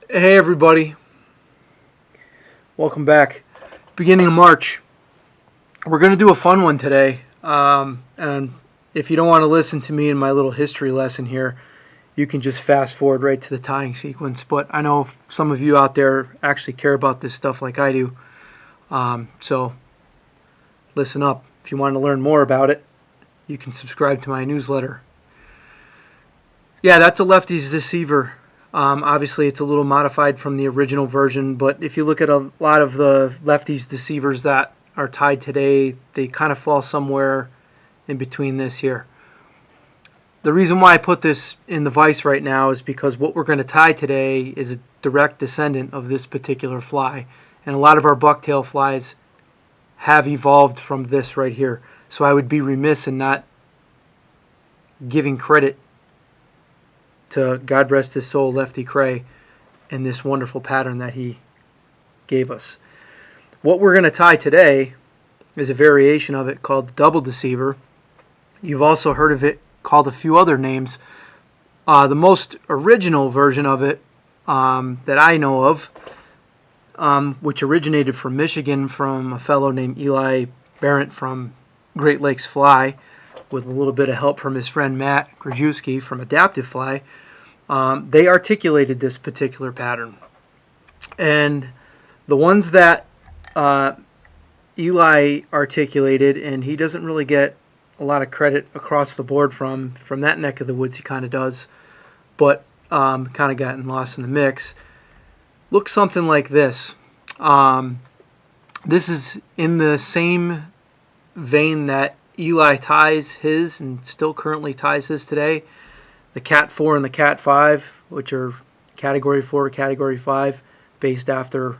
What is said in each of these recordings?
Hey everybody, welcome back. Beginning of March, we're going to do a fun one today. And if you don't want to listen to me in my little history lesson here, you can just fast forward right to the tying sequence. But I know some of you out there actually care about this stuff like I do. So listen up. If you want to learn more about it, you can subscribe to my newsletter. Yeah, that's a Lefty's Deceiver. Obviously, it's a little modified from the original version, but if you look at a lot of the Lefty's Deceivers that are tied today, they kind of fall somewhere in between this here. The reason why I put this in the vise right now is because what we're going to tie today is a direct descendant of this particular fly, and a lot of our bucktail flies have evolved from this right here. So I would be remiss in not giving credit to God rest his soul, Lefty Cray, and this wonderful pattern that he gave us. What we're going to tie today is a variation of it called the double deceiver. You've also heard of it called a few other names. The most original version of it that I know of, which originated from Michigan from a fellow named Eli Berant from Great Lakes Fly, with a little bit of help from his friend Matt Grajewski from Adaptive Fly. They articulated this particular pattern. And the ones that Eli articulated, and he doesn't really get a lot of credit across the board from that neck of the woods, he kind of does, but kind of gotten lost in the mix, looks something like this. This is in the same vein that Eli ties his and still currently ties his today. The Cat 4 and the Cat 5, which are Category 4, Category 5, based after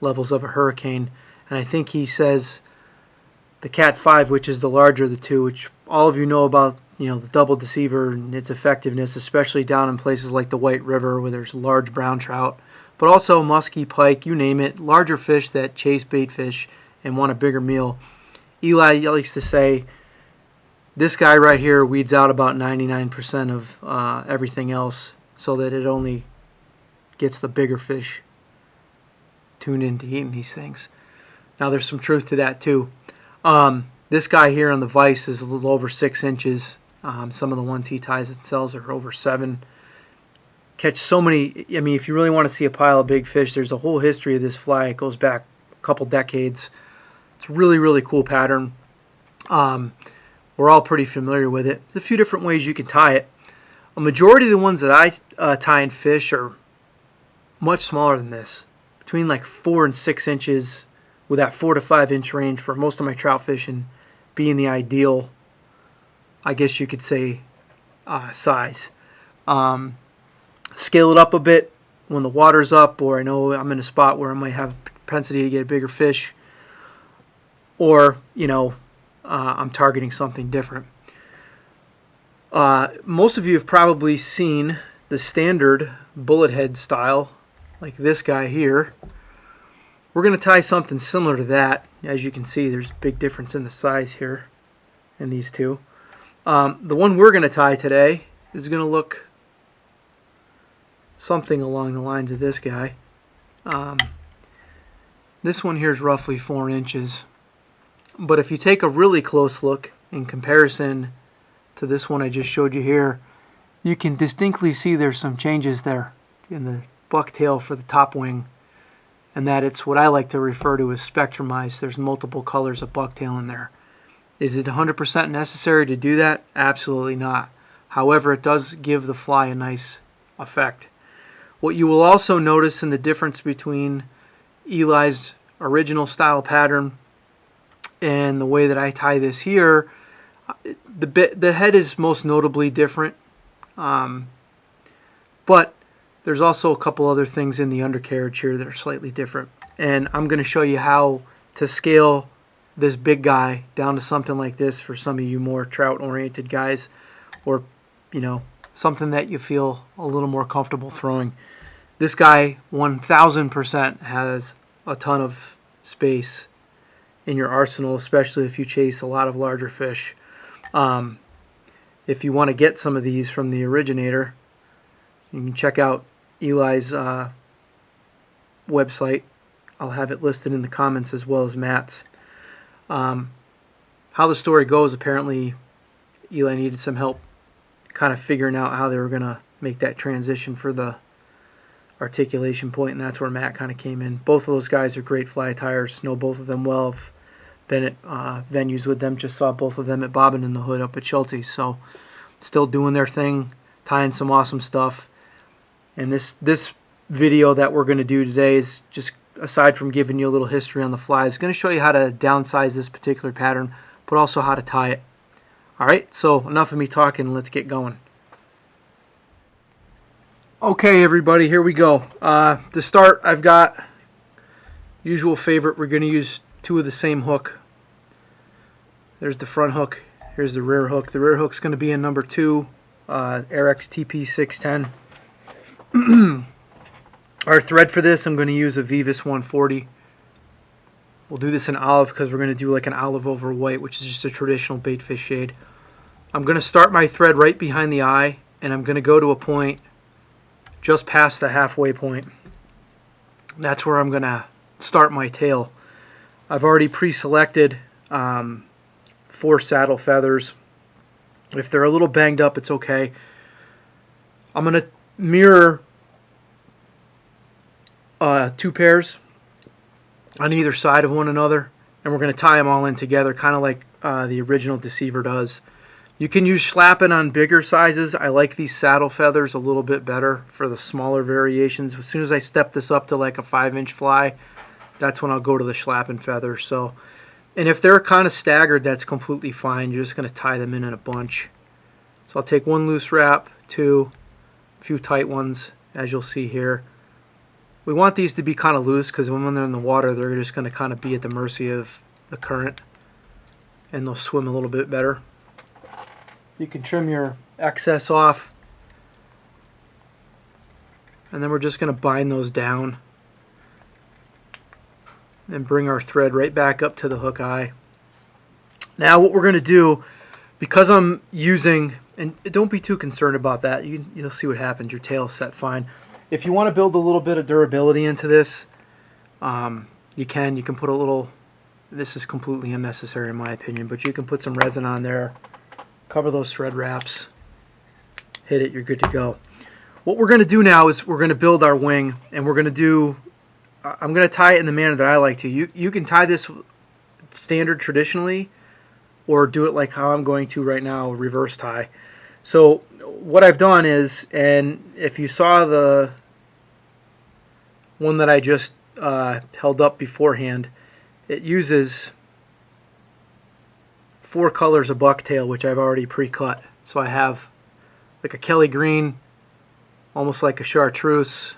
levels of a hurricane. And I think he says the Cat 5, which is the larger of the two, which all of you know about, the double deceiver and its effectiveness, especially down in places like the White River where there's large brown trout, but also muskie, pike, you name it, larger fish that chase bait fish and want a bigger meal. Eli likes to say this guy right here weeds out about 99% of everything else so that it only gets the bigger fish tuned into eating these things. Now there's some truth to that too. This guy here on the vise is a little over 6 inches. Some of the ones he ties and sells are over 7. Catch so many, if you really want to see a pile of big fish, there's a whole history of this fly. It goes back a couple decades. It's a really, really cool pattern. We're all pretty familiar with it. There's a few different ways you can tie it. A majority of the ones that I tie and fish are much smaller than this, between like 4 and 6 inches, with that 4 to 5 inch range for most of my trout fishing being the ideal, I guess you could say, size. Scale it up a bit when the water's up, or I know I'm in a spot where I might have propensity to get a bigger fish, or I'm targeting something different. Most of you have probably seen the standard bullet head style, like this guy here. We're going to tie something similar to that. As you can see, there's a big difference in the size here in these two. The one we're going to tie today is going to look something along the lines of this guy. This one here is roughly 4 inches. But if you take a really close look in comparison to this one I just showed you here, you can distinctly see there's some changes there in the bucktail for the top wing, and that it's what I like to refer to as spectrumized. There's multiple colors of bucktail in there. Is it 100% necessary to do that? Absolutely not. However, it does give the fly a nice effect. What you will also notice in the difference between Eli's original style pattern and the way that I tie this here, the head is most notably different, but there's also a couple other things in the undercarriage here that are slightly different, and I'm going to show you how to scale this big guy down to something like this for some of you more trout oriented guys, or something that you feel a little more comfortable throwing. This guy 1000% has a ton of space in your arsenal, especially if you chase a lot of larger fish. If you want to get some of these from the originator, you can check out Eli's website. I'll have it listed in the comments as well as Matt's. How the story goes, apparently Eli needed some help kind of figuring out how they were going to make that transition for the articulation point, and that's where Matt kind of came in. Both of those guys are great fly tyers. Know both of them well. I've been at venues with them. Just saw both of them at Bobbin in the Hood up at Schulte's. So still doing their thing, tying some awesome stuff. And this video that we're going to do today is just, aside from giving you a little history on the fly, is going to show you how to downsize this particular pattern, but also how to tie it. Alright, so enough of me talking, let's get going. Okay everybody, here we go. To start, I've got usual favorite. We're going to use two of the same hook. There's the front hook, here's the rear hook. The rear hook's going to be in number 2, Arex TP610. Our thread for this, I'm going to use a Vivus 140. We'll do this in olive because we're going to do like an olive over white, which is just a traditional baitfish shade. I'm going to start my thread right behind the eye, and I'm going to go to a point just past the halfway point. That's where I'm going to start my tail. I've already pre-selected 4 saddle feathers. If they're a little banged up, it's okay. I'm going to mirror 2 pairs on either side of one another, and we're going to tie them all in together, kind of like the original Deceiver does. You can use schlappen on bigger sizes. I like these saddle feathers a little bit better for the smaller variations. As soon as I step this up to like a 5-inch fly, that's when I'll go to the schlappen feather. So, and if they're kind of staggered, that's completely fine. You're just going to tie them in a bunch. So I'll take 1 loose wrap, 2, a few tight ones, as you'll see here. We want these to be kind of loose because when they're in the water, they're just going to kind of be at the mercy of the current, and they'll swim a little bit better. You can trim your excess off, and then we're just going to bind those down and bring our thread right back up to the hook eye. Now what we're going to do, because I'm using, and don't be too concerned about that, you'll see what happens, your tail's set fine. If you want to build a little bit of durability into this, you can put a little, this is completely unnecessary in my opinion, but you can put some resin on there, cover those thread wraps, hit it, you're good to go. What we're going to do now is we're going to build our wing, and we're going to do, I'm going to tie it in the manner that I like to. You can tie this standard traditionally, or do it like how I'm going to right now, reverse tie. So what I've done is, and if you saw the one that I just held up beforehand, it uses 4 colors of bucktail, which I've already pre-cut. So I have like a Kelly green, almost like a chartreuse,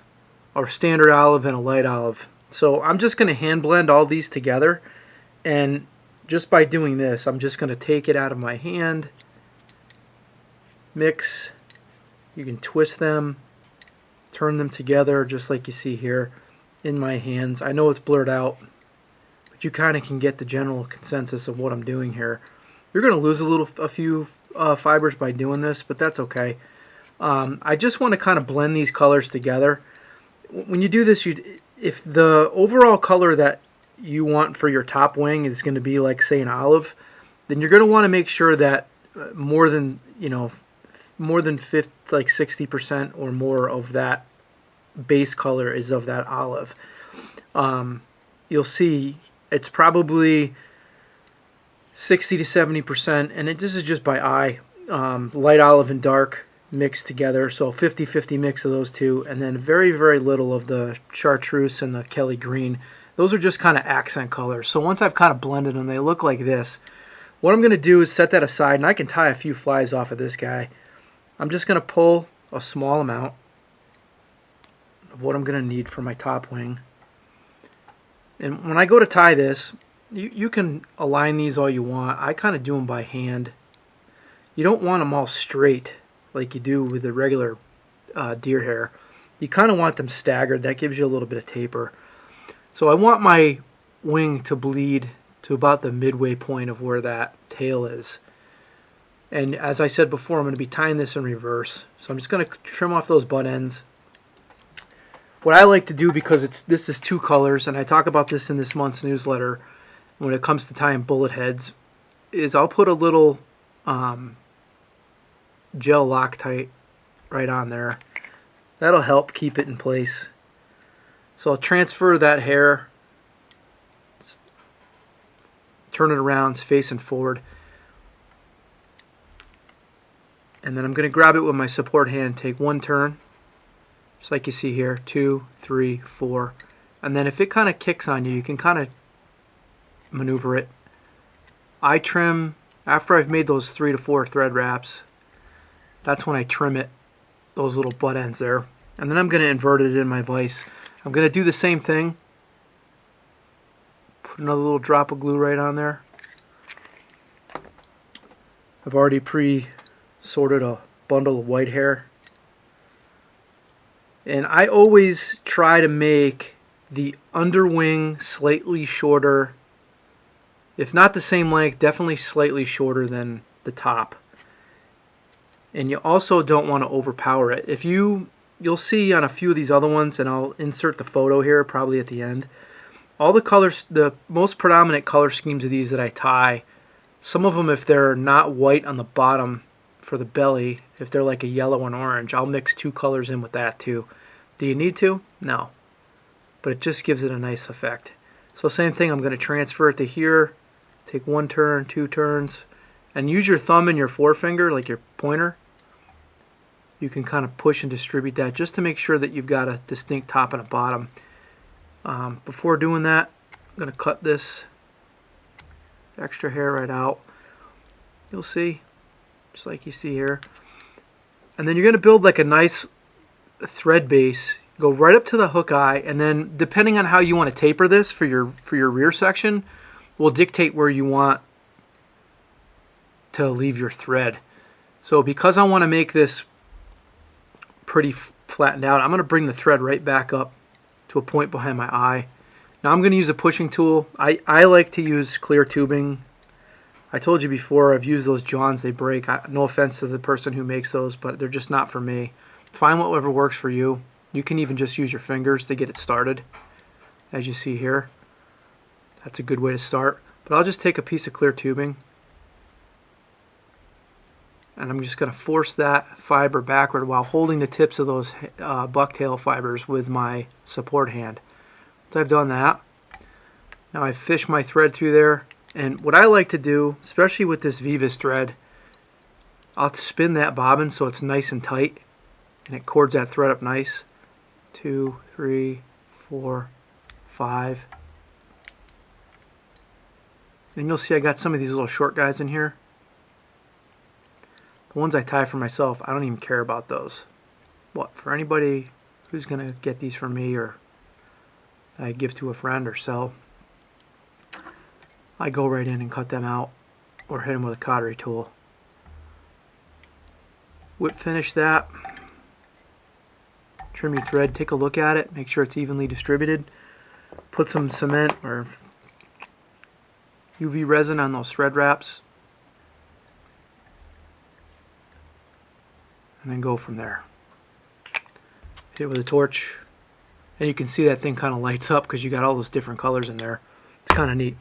or standard olive, and a light olive. So I'm just going to hand blend all these together, and just by doing this, I'm just going to take it out of my hand, mix, you can twist them, turn them together just like you see here in my hands. I know it's blurred out, but you kind of can get the general consensus of what I'm doing here. You're going to lose a few fibers by doing this, but that's okay. I just want to kind of blend these colors together. When you do this, if the overall color that you want for your top wing is going to be like, say, an olive, then you're going to want to make sure that more than 60% or more of that base color is of that olive. You'll see it's probably 60 to 70%, and this is just by eye, light olive and dark mixed together, so 50-50 mix of those two, and then very, very little of the chartreuse and the Kelly green. Those are just kind of accent colors. So once I've kind of blended them, they look like this. What I'm going to do is set that aside, and I can tie a few flies off of this guy. I'm just going to pull a small amount of what I'm going to need for my top wing. And when I go to tie this, you can align these all you want. I kind of do them by hand. You don't want them all straight like you do with the regular deer hair. You kind of want them staggered. That gives you a little bit of taper. So I want my wing to bleed to about the midway point of where that tail is. And as I said before, I'm going to be tying this in reverse. So I'm just going to trim off those butt ends. what I like to do, because this is 2 colors, and I talk about this in this month's newsletter when it comes to tying bullet heads, is I'll put a little gel Loctite right on there. That'll help keep it in place. So I'll transfer that hair, turn it around, it's facing forward, and then I'm going to grab it with my support hand, take 1 turn, just like you see here, 2, 3, 4, and then if it kind of kicks on you, you can kind of maneuver it. I trim, after I've made those 3 to 4 thread wraps, that's when I trim it, those little butt ends there. And then I'm going to invert it in my vise. I'm going to do the same thing. Put another little drop of glue right on there. I've already pre-sorted a bundle of white hair. And I always try to make the underwing slightly shorter, if not the same length, definitely slightly shorter than the top. And you also don't want to overpower it. If you'll see on a few of these other ones, and I'll insert the photo here probably at the end, all the colors, the most predominant color schemes of these that I tie, some of them, if they're not white on the bottom for the belly, if they're like a yellow and orange, I'll mix 2 colors in with that too. Do you need to? No. But it just gives it a nice effect. So same thing, I'm going to transfer it to here, take 1 turn, 2 turns, and use your thumb and your forefinger, like your pointer. You can kind of push and distribute that just to make sure that you've got a distinct top and a bottom. Before doing that, I'm going to cut this extra hair right out. You'll see, just like you see here. And then you're going to build like a nice thread base. Go right up to the hook eye, and then depending on how you want to taper this for your rear section, will dictate where you want to leave your thread. So because I want to make this pretty flattened out, I'm going to bring the thread right back up to a point behind my eye. Now I'm going to use a pushing tool. I like to use clear tubing. I told you before, I've used those Johns, they break. No offense to the person who makes those, but they're just not for me. Find whatever works for you. You can even just use your fingers to get it started, as you see here. That's a good way to start. But I'll just take a piece of clear tubing, and I'm just going to force that fiber backward while holding the tips of those bucktail fibers with my support hand. So I've done that. Now I've fished my thread through there, and what I like to do, especially with this Vivas thread, I'll spin that bobbin so it's nice and tight, and it cords that thread up nice. 2, 3, 4, 5. And you'll see I got some of these little short guys in here. The ones I tie for myself, I don't even care about those. What, for anybody who's going to get these from me or I give to a friend or sell, I go right in and cut them out or hit them with a cautery tool. Whip finish that. Trim your thread, take a look at it, make sure it's evenly distributed. Put some cement or UV resin on those thread wraps, and then go from there. Hit it with a torch, and you can see that thing kind of lights up because you got all those different colors in there. It's kind of neat.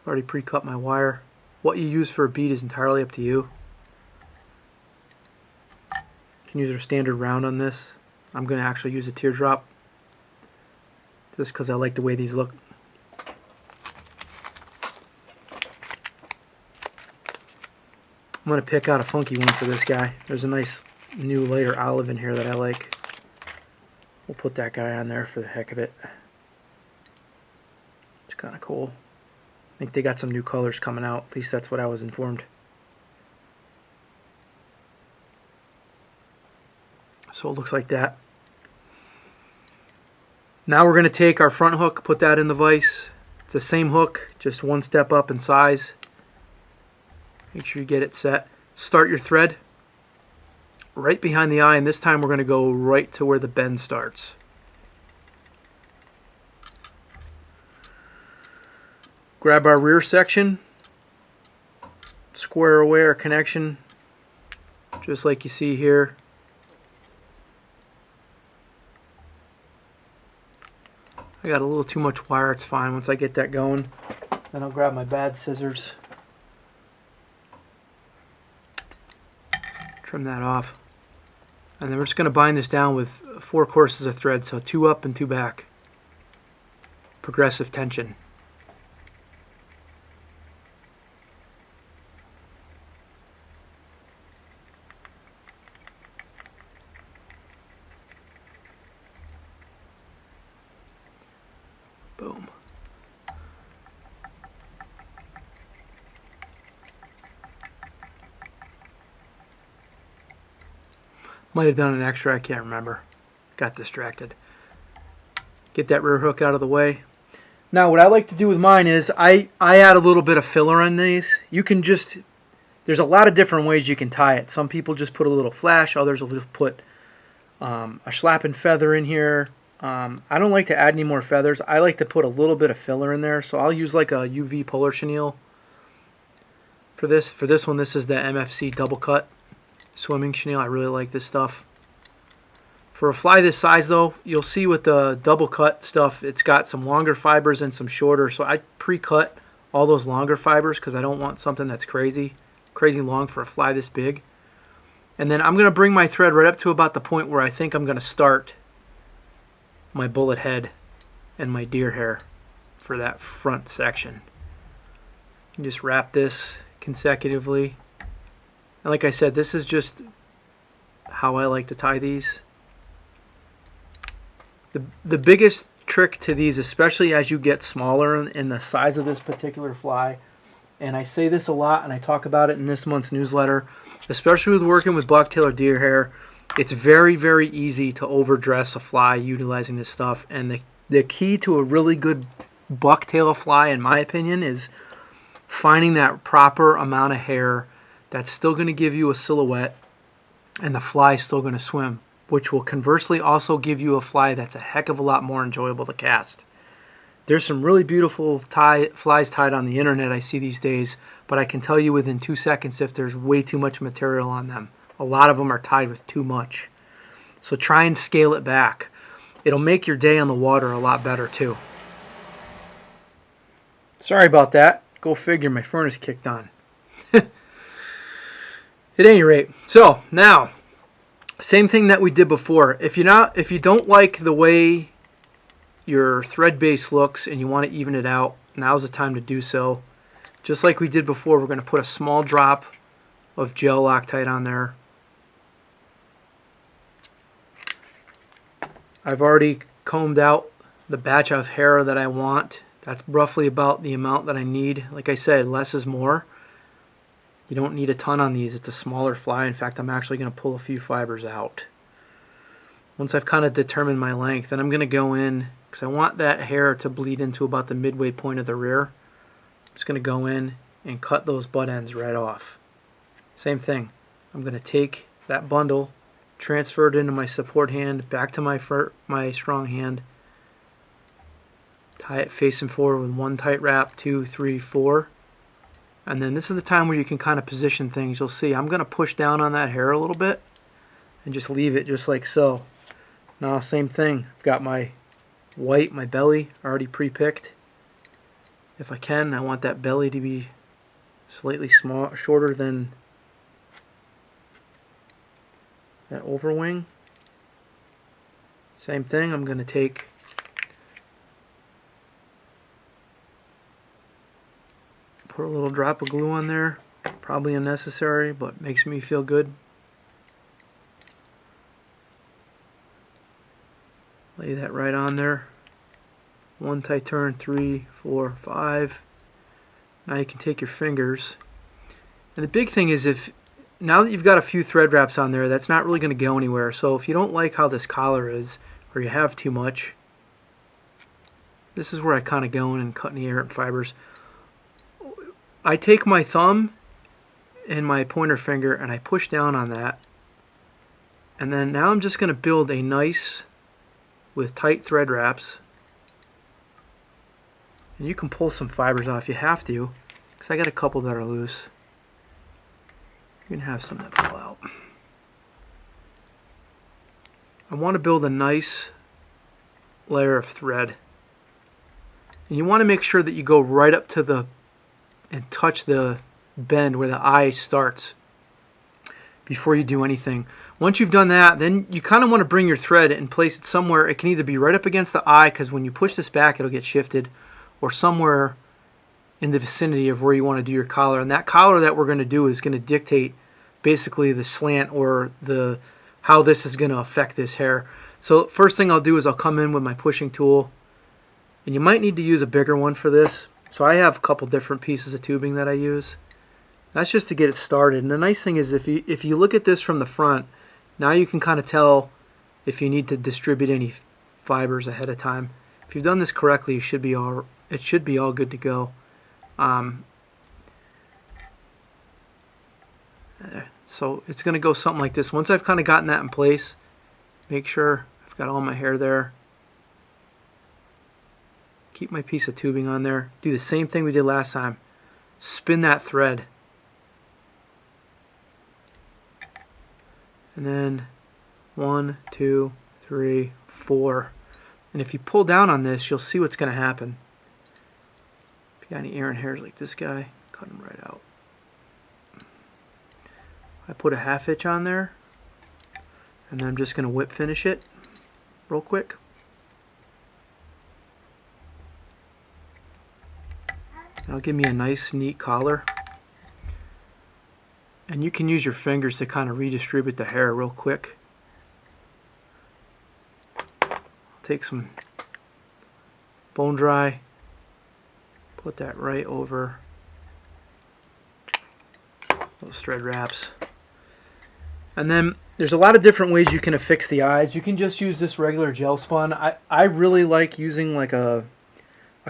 Already pre-cut my wire. What you use for a bead is entirely up to you. You can use your standard round on this. I'm going to actually use a teardrop just because I like the way these look. I'm going to pick out a funky one for this guy. There's a nice new lighter olive in here that I like. We'll put that guy on there for the heck of it. It's kind of cool. I think they got some new colors coming out. At least that's what I was informed. So it looks like that. Now we're going to take our front hook, put that in the vise. It's the same hook, just one step up in size. Make sure you get it set. Start your thread right behind the eye, and this time we're going to go right to where the bend starts. Grab our rear section, square away our connection, just like you see here. I got a little too much wire, it's fine. Once I get that going, then I'll grab my bad scissors, trim that off, and then we're just going to bind this down with 4 courses of thread, so 2 up and 2 back. Progressive tension. Boom. Might have done an extra, I can't remember. Got distracted. Get that rear hook out of the way. Now what I like to do with mine is I add a little bit of filler on these. You can just, there's a lot of different ways you can tie it. Some people just put a little flash, others will just put a schlappen feather in here. I don't like to add any more feathers. I like to put a little bit of filler in there, so I'll use like a UV polar chenille for this. For this one, this is the MFC double cut swimming chenille. I really like this stuff. For a fly this size though, you'll see with the double cut stuff, it's got some longer fibers and some shorter, so I pre-cut all those longer fibers because I don't want something that's crazy long for a fly this big. And then I'm going to bring my thread right up to about the point where I think I'm going to start my bullet head and my deer hair for that front section. You just wrap this consecutively. And like I said, this is just how I like to tie these. The biggest trick to these, especially as you get smaller in the size of this particular fly, and I say this a lot and I talk about it in this month's newsletter, especially with working with bucktail or deer hair, it's very, very easy to overdress a fly utilizing this stuff. And the key to a really good bucktail fly, in my opinion, is finding that proper amount of hair that's still going to give you a silhouette and the fly is still going to swim, which will conversely also give you a fly that's a heck of a lot more enjoyable to cast. There's some really beautiful flies tied on the internet I see these days, but I can tell you within 2 seconds if there's way too much material on them. A lot of them are tied with too much. So try and scale it back. It'll make your day on the water a lot better too. Sorry about that. Go figure, my furnace kicked on. At any rate, so now, same thing that we did before. If you don't like the way your thread base looks and you want to even it out, now's the time to do so. Just like we did before, we're going to put a small drop of gel Loctite on there. I've already combed out the batch of hair that I want. That's roughly about the amount that I need. Like I said, less is more. You don't need a ton on these. It's a smaller fly. In fact, I'm actually going to pull a few fibers out. Once I've kind of determined my length, then I'm going to go in, because I want that hair to bleed into about the midway point of the rear. I'm just going to go in and cut those butt ends right off. Same thing. I'm going to take that bundle, transfer it into my support hand, back to my strong hand, tie it facing forward with 1 tight wrap, 2, 3, 4. And then this is the time where you can kind of position things. You'll see I'm going to push down on that hair a little bit and just leave it just like so. Now same thing. I've got my white, my belly already pre-picked. If I can, I want that belly to be slightly shorter than that overwing. Same thing. I'm going to take put a little drop of glue on there, probably unnecessary, but makes me feel good. Lay that right on there. 1 tight turn, 3, 4, 5. Now you can take your fingers. And the big thing is, now that you've got a few thread wraps on there, that's not really going to go anywhere. So if you don't like how this collar is, or you have too much, this is where I kind of go in and cut any errant fibers. I take my thumb and my pointer finger and I push down on that. And then now I'm just going to build a nice, with tight thread wraps. And you can pull some fibers off if you have to, because I got a couple that are loose. You can have some that fall out. I want to build a nice layer of thread And you want to make sure that you go right up to the and touch the bend where the eye starts before you do anything. Once you've done that, then you kind of want to bring your thread and place it somewhere. It can either be right up against the eye, because when you push this back it'll get shifted, or somewhere in the vicinity of where you want to do your collar. And that collar that we're going to do is going to dictate basically the slant or the how this is going to affect this hair. So first thing I'll do is I'll come in with my pushing tool, and you might need to use a bigger one for this. So I have a couple different pieces of tubing that I use. That's just to get it started. And the nice thing is if you look at this from the front, now you can kind of tell if you need to distribute any fibers ahead of time. If you've done this correctly, it should be all good to go. So it's going to go something like this. Once I've kind of gotten that in place, make sure I've got all my hair there. Keep my piece of tubing on there. Do the same thing we did last time. Spin that thread. And then 1, 2, 3, 4. And if you pull down on this, you'll see what's going to happen. If you got any errant hairs like this guy, cut them right out. I put a 1/2 inch on there, and then I'm just going to whip finish it real quick. That'll give me a nice neat collar. And you can use your fingers to kind of redistribute the hair real quick. Take some bone dry, put that right over those thread wraps. And then there's a lot of different ways you can affix the eyes. You can just use this regular gel spun. I really like using like a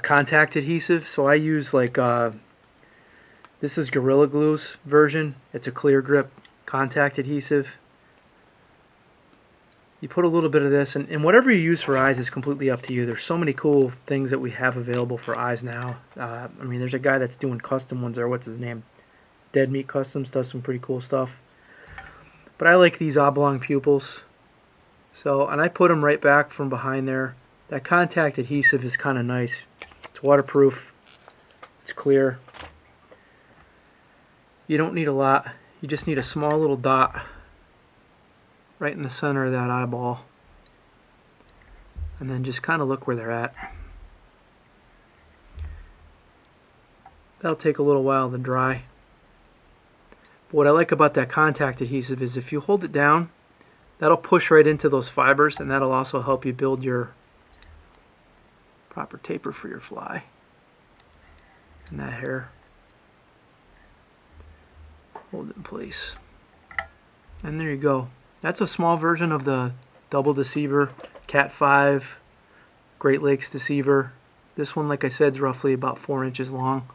contact adhesive, so I use like this is Gorilla Glue's version. It's a clear grip contact adhesive. You put a little bit of this, and whatever you use for eyes is completely up to you. There's so many cool things that we have available for eyes now. I mean, there's a guy that's doing custom ones there. What's his name? Dead Meat Customs does some pretty cool stuff. But I like these oblong pupils. So, and I put them right back from behind there. That contact adhesive is kind of nice. It's waterproof. It's clear. You don't need a lot. You just need a small little dot right in the center of that eyeball. And then just kind of look where they're at. That'll take a little while to dry. But what I like about that contact adhesive is if you hold it down, that'll push right into those fibers, and that'll also help you build your proper taper for your fly and that hair. Hold it in place. And there you go. That's a small version of the double deceiver, Cat 5, Great Lakes deceiver. This one, like I said, is roughly about 4 inches long.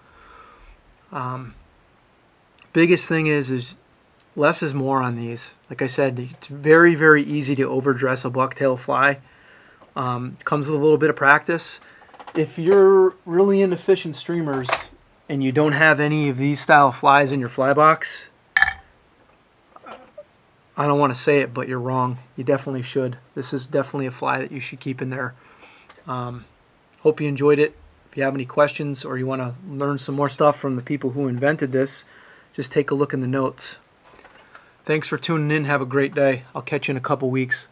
Biggest thing is less is more on these. Like I said, it's very, very easy to overdress a bucktail fly. Comes with a little bit of practice. If you're really into fishing streamers and you don't have any of these style flies in your fly box, I don't want to say it, but you're wrong. You definitely should. This is definitely a fly that you should keep in there. Hope you enjoyed it. If you have any questions or you want to learn some more stuff from the people who invented this, just take a look in the notes. Thanks for tuning in. Have a great day. I'll catch you in a couple weeks.